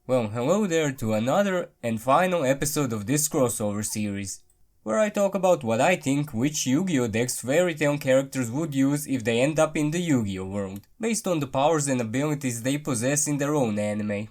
Well, hello there to another and final episode of this crossover series, where I talk about what I think which Yu-Gi-Oh decks Fairy Tail characters would use if they end up in the Yu-Gi-Oh world, based on the powers and abilities they possess in their own anime.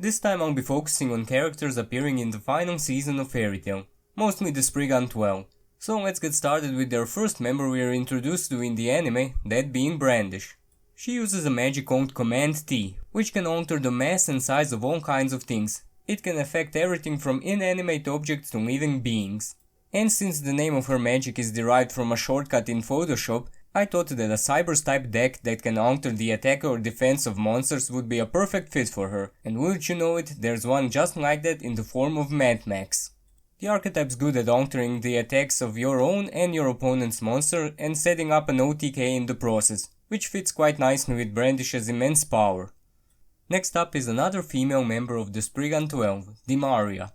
This time I'll be focusing on characters appearing in the final season of Fairy Tail, mostly the Spriggan 12. So let's get started with their first member we are introduced to in the anime, that being Brandish. She uses a magic called Command T, which can alter the mass and size of all kinds of things. It can affect everything from inanimate objects to living beings. And since the name of her magic is derived from a shortcut in Photoshop, I thought that a Cybers type deck that can alter the attack or defense of monsters would be a perfect fit for her, and wouldn't you know it, there's one just like that in the form of Mad Max. The archetype's good at altering the attacks of your own and your opponent's monster and setting up an OTK in the process, which fits quite nicely with Brandish's immense power. Next up is another female member of the Spriggan 12, Dimaria.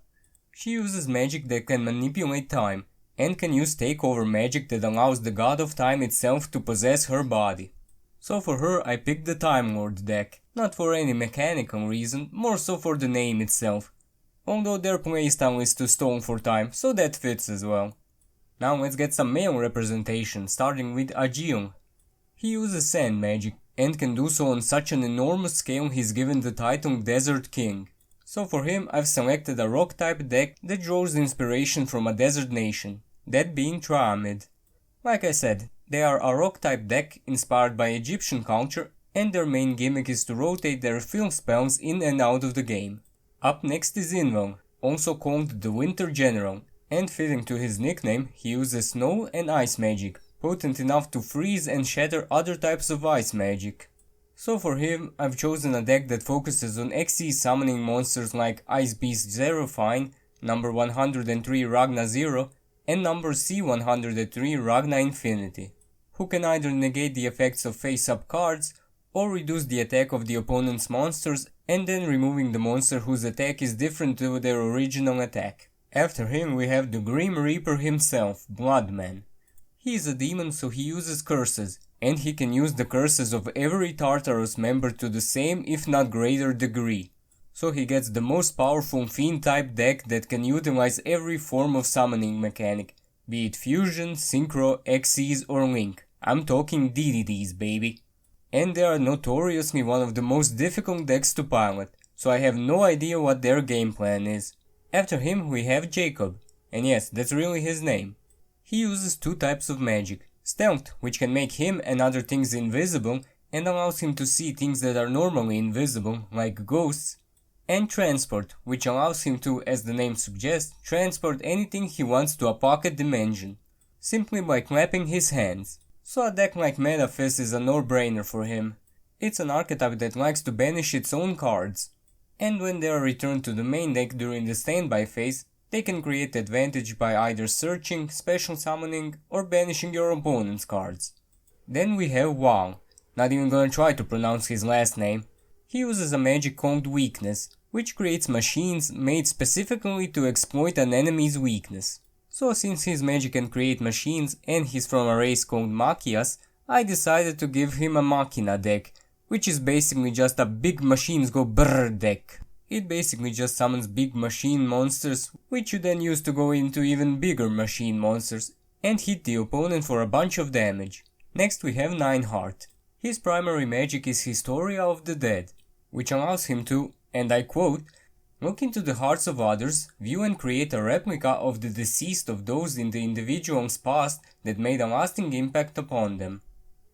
She uses magic that can manipulate time, and can use takeover magic that allows the god of time itself to possess her body. So for her I picked the Time Lord deck, not for any mechanical reason, more so for the name itself. Although their playstyle is to stone for time, so that fits as well. Now let's get some male representation, starting with Ajeel. He uses sand magic, and can do so on such an enormous scale he's given the title Desert King. So for him I've selected a rock type deck that draws inspiration from a desert nation, that being Triamid. Like I said, they are a rock type deck inspired by Egyptian culture, and their main gimmick is to rotate their field spells in and out of the game. Up next is Invel, also called the Winter General, and fitting to his nickname, he uses snow and ice magic, potent enough to freeze and shatter other types of ice magic. So for him, I've chosen a deck that focuses on XE summoning monsters like Ice Beast Zerofine, number 103 Ragna 0, and number C103 Ragna Infinity, who can either negate the effects of face-up cards, or reduce the attack of the opponent's monsters and then removing the monster whose attack is different to their original attack. After him we have the Grim Reaper himself, Bloodman. He is a demon, so he uses curses, and he can use the curses of every Tartarus member to the same if not greater degree. So he gets the most powerful Fiend type deck that can utilize every form of summoning mechanic, be it Fusion, Synchro, Xyz or Link. I'm talking DDDs, baby. And they are notoriously one of the most difficult decks to pilot, so I have no idea what their game plan is. After him we have Jacob, and yes, that's really his name. He uses two types of magic, Stealth, which can make him and other things invisible and allows him to see things that are normally invisible, like ghosts, and Transport, which allows him to, as the name suggests, transport anything he wants to a pocket dimension, simply by clapping his hands. So a deck like Metaphyst is a no-brainer for him. It's an archetype that likes to banish its own cards, and when they are returned to the main deck during the standby phase, they can create advantage by either searching, special summoning, or banishing your opponent's cards. Then we have Wang, not even gonna try to pronounce his last name. He uses a magic called Weakness, which creates machines made specifically to exploit an enemy's weakness. So since his magic can create machines and he's from a race called Machias, I decided to give him a Machina deck, which is basically just a big machines go brrr deck. It basically just summons big machine monsters, which you then use to go into even bigger machine monsters, and hit the opponent for a bunch of damage. Next we have Neinhart. His primary magic is Historia of the Dead, which allows him to, and I quote, look into the hearts of others, view and create a replica of the deceased of those in the individual's past that made a lasting impact upon them.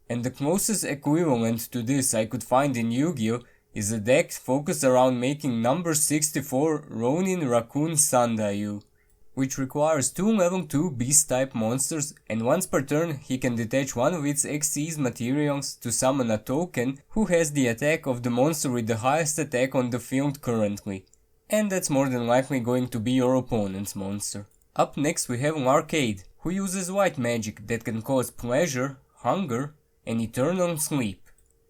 And the closest equivalent to this I could find in Yu-Gi-Oh! Is a deck focused around making number 64 Ronin Raccoon Sandayu, which requires 2 level 2 beast type monsters, and once per turn he can detach one of its Xyz materials to summon a token who has the attack of the monster with the highest attack on the field currently, and that's more than likely going to be your opponent's monster. Up next we have Larcade, who uses white magic that can cause pleasure, hunger, and eternal sleep.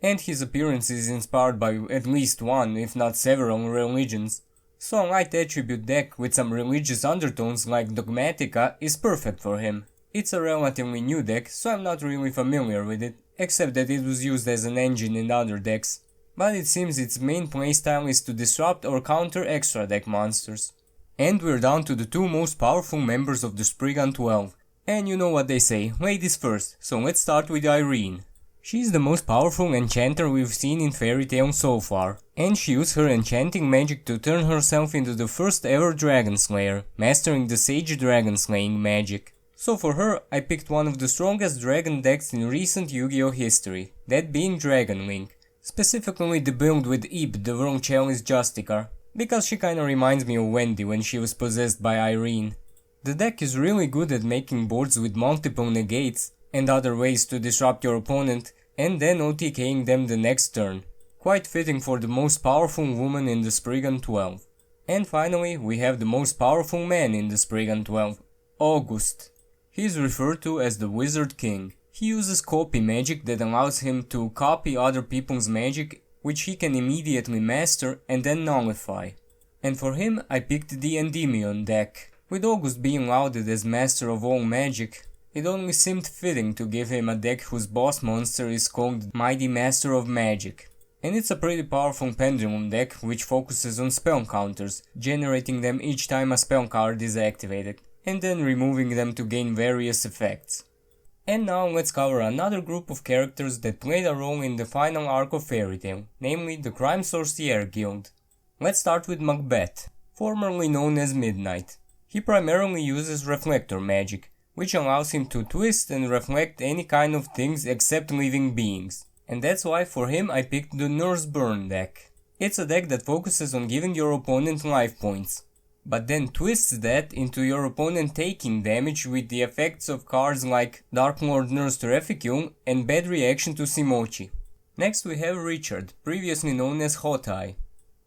And his appearance is inspired by at least one, if not several, religions. So a light attribute deck with some religious undertones like Dogmatica is perfect for him. It's a relatively new deck, so I'm not really familiar with it, except that it was used as an engine in other decks. but it seems its main playstyle is to disrupt or counter extra deck monsters. And we're down to the two most powerful members of the Spriggan 12. And you know what they say, ladies first, so let's start with Irene. She's the most powerful enchanter we've seen in Fairy Tail so far, and she used her enchanting magic to turn herself into the first ever Dragon Slayer, mastering the Sage Dragon Slaying magic. So for her, I picked one of the strongest dragon decks in recent Yu-Gi-Oh history, that being Dragon Link, specifically the build with Ib, the Wrong Chalice Justicar, because she kinda reminds me of Wendy when she was possessed by Irene. The deck is really good at making boards with multiple negates and other ways to disrupt your opponent and then OTKing them the next turn. Quite fitting for the most powerful woman in the Spriggan 12. And finally, we have the most powerful man in the Spriggan 12, August. He is referred to as the Wizard King. He uses copy magic that allows him to copy other people's magic, which he can immediately master and then nullify. And for him, I picked the Endymion deck. With August being lauded as master of all magic, it only seemed fitting to give him a deck whose boss monster is called Mighty Master of Magic. And it's a pretty powerful pendulum deck which focuses on spell counters, generating them each time a spell card is activated, and then removing them to gain various effects. And now let's cover another group of characters that played a role in the final arc of Fairy Tail, namely the Crime Sorcier Guild. Let's start with Macbeth, formerly known as Midnight. He primarily uses reflector magic, which allows him to twist and reflect any kind of things except living beings. And that's why for him I picked the Nurse Burn deck. It's a deck that focuses on giving your opponent life points, but then twists that into your opponent taking damage with the effects of cards like Dark Lord Nurse Terrificum and Bad Reaction to Simochi. Next we have Richard, previously known as Hot Eye.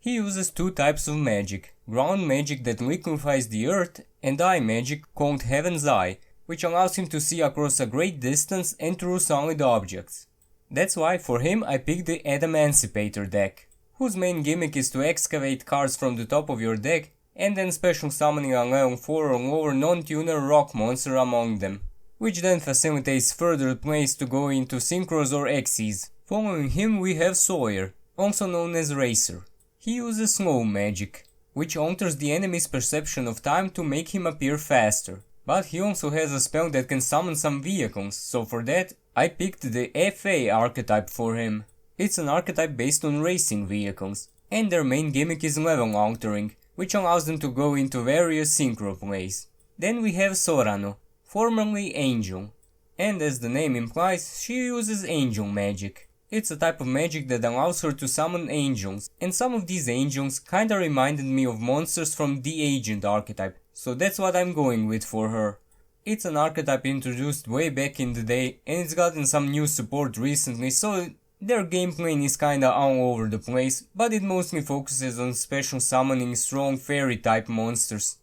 He uses two types of magic, ground magic that liquefies the earth and eye magic called Heaven's Eye, which allows him to see across a great distance and through solid objects. That's why for him I picked the Adamancipator deck, whose main gimmick is to excavate cards from the top of your deck and then special summoning a level 4 or lower non-tuner rock monster among them, which then facilitates further plays to go into Synchros or Xyz. Following him we have Sawyer, also known as Racer. He uses slow magic, which alters the enemy's perception of time to make him appear faster. But he also has a spell that can summon some vehicles, so for that I picked the FA archetype for him. It's an archetype based on racing vehicles, and their main gimmick is level altering, which allows them to go into various synchro plays. Then we have Sorano, formerly Angel, and as the name implies, she uses angel magic. It's a type of magic that allows her to summon angels, and some of these angels kinda reminded me of monsters from the Agent archetype, so that's what I'm going with for her. It's an archetype introduced way back in the day, and it's gotten some new support recently, so their gameplay is kinda all over the place, but it mostly focuses on special summoning strong fairy type monsters.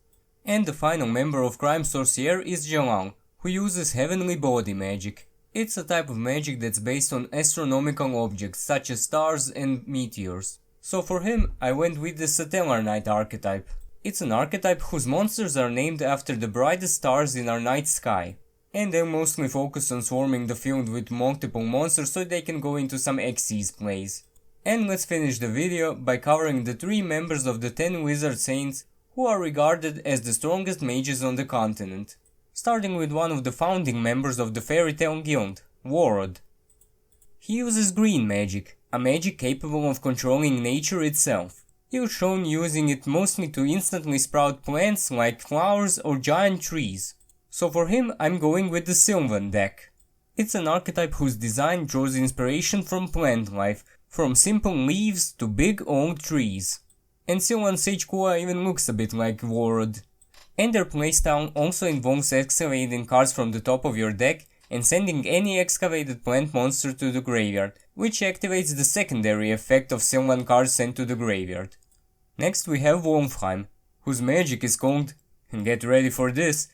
And the final member of Crime Sorcier is Jellal, who uses heavenly body magic. It's a type of magic that's based on astronomical objects such as stars and meteors. So for him, I went with the Stellar Knight archetype. It's an archetype whose monsters are named after the brightest stars in our night sky, and they're mostly focused on swarming the field with multiple monsters so they can go into some Xyz plays. And let's finish the video by covering the 3 members of the 10 Wizard Saints who are regarded as the strongest mages on the continent. Starting with one of the founding members of the Fairy Tail Guild, Warrod. He uses green magic, a magic capable of controlling nature itself. He was shown using it mostly to instantly sprout plants like flowers or giant trees. So for him I'm going with the Sylvan deck. It's an archetype whose design draws inspiration from plant life, from simple leaves to big old trees. And Sylvan Sage Kua even looks a bit like Warrod. And their playstyle also involves excavating cards from the top of your deck and sending any excavated plant monster to the graveyard, which activates the secondary effect of Sylvan cards sent to the graveyard. Next we have Wolfheim, whose magic is called, and get ready for this,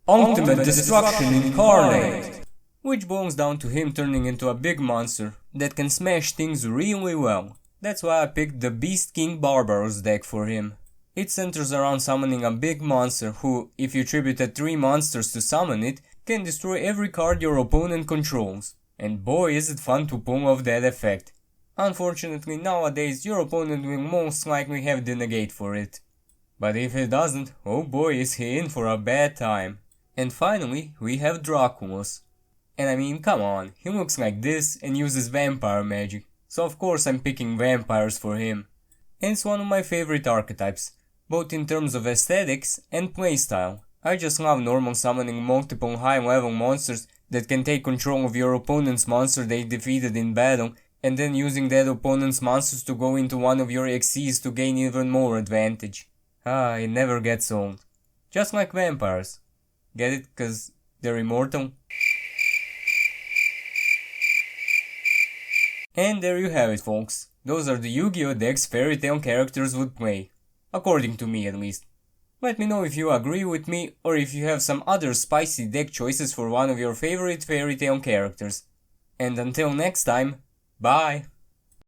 Ultimate Destruction Incarnate, which boils down to him turning into a big monster that can smash things really well. That's why I picked the Beast King Barbaros deck for him. It centers around summoning a big monster who, if you tributed 3 monsters to summon it, can destroy every card your opponent controls. And boy is it fun to pull off that effect. Unfortunately, nowadays your opponent will most likely have the negate for it. But if he doesn't, oh boy is he in for a bad time. And finally, we have Draculos. And I mean, come on, he looks like this and uses vampire magic, so of course I'm picking vampires for him. And it's one of my favorite archetypes, both in terms of aesthetics and playstyle. I just love normal summoning multiple high level monsters that can take control of your opponent's monster they defeated in battle, and then using that opponent's monsters to go into one of your XCs to gain even more advantage. It never gets old. Just like vampires. Get it? Cause they're immortal? And there you have it, folks. Those are the Yu-Gi-Oh! Decks Fairy Tail characters would play. According to me, at least. Let me know if you agree with me, or if you have some other spicy deck choices for one of your favorite Fairy Tail characters. And until next time, bye!